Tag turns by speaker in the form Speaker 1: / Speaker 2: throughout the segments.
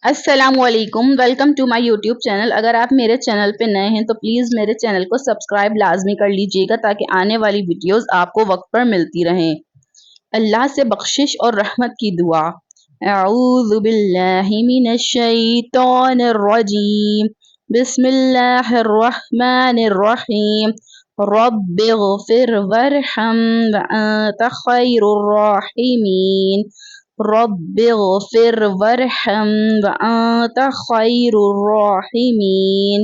Speaker 1: अस्सलामुअलैकुम, welcome to my YouTube channel. अगर आप मेरे चैनल पे नए हैं तो प्लीज़ मेरे चैनल को सब्सक्राइब लाजमी कर लीजिएगा ताकि आने वाली वीडियोस आपको वक्त पर मिलती रहें। अल्लाह से बख्शिश और रहमत की दुआ। अऊज़ु बिल्लाहि मिनश शैतानिर रजीम। बिस्मिल्लाहिर रहमानिर रहीम। रब्बिग़फिर वरहम व अंत खैरुर राहिमीन। रब्बिग़फिर वरहम व अंत खैरुर राहिमीन।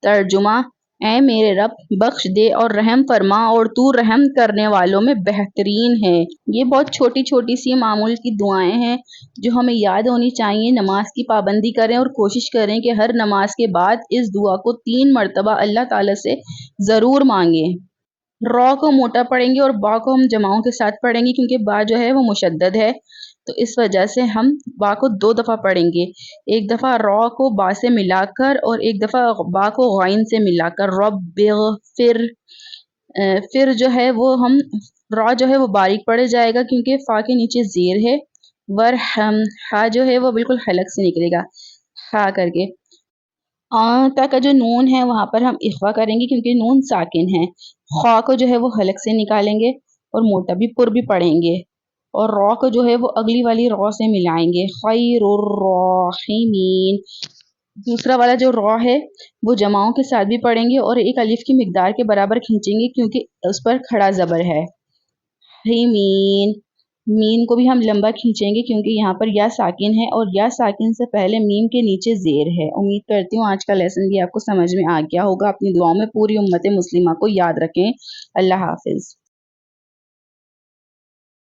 Speaker 1: तर्जुमा, ऐ मेरे रब बख्श दे और रहम फरमा और तू रहम करने वालों में बेहतरीन है। ये बहुत छोटी छोटी सी मामूल की दुआएं हैं जो हमें याद होनी चाहिए। नमाज की पाबंदी करें और कोशिश करें कि हर नमाज के बाद इस दुआ को 3 मरतबा अल्लाह ताला से ज़रूर मांगे। रॉ को मोटा पढ़ेंगे और बा को हम जमाओं के साथ पढ़ेंगे क्योंकि बा जो है वो मुशद्दद है, तो इस वजह से हम बा को 2 दफ़ा पढ़ेंगे। एक दफ़ा रॉ को बा से मिलाकर और एक दफ़ा बा को गैन से मिलाकर। रब्बिग़फिर, फिर जो है वो हम रॉ जो है वो बारीक पढ़ जाएगा क्योंकि फा के नीचे ज़ेर है। वरहम, हा जो है वो बिल्कुल हलक से निकलेगा हा करके। ता का जो नून है वहाँ पर हम इख्फा करेंगे क्योंकि नून साकिन है। ख्वा को जो है वो हलक से निकालेंगे और मोटा भी पुर भी पढ़ेंगे और रॉ को जो है वो अगली वाली रॉ से मिलाएंगे। खैरुर राहिमीन। दूसरा वाला जो रॉ है वो जमाओं के साथ भी पढ़ेंगे और एक अलिफ की मिकदार के बराबर खींचेंगे क्योंकि उस पर खड़ा ज़बर है। मीन, मीन को भी हम लंबा खींचेंगे क्योंकि यहाँ पर या साकिन है और या साकिन से पहले मीम के नीचे ज़ेर है। उम्मीद करती हूँ आज का लेसन भी आपको समझ में आ गया होगा। अपनी दुआओं में पूरी उम्मत मुस्लिमा को याद रखें। अल्लाह हाफिज़।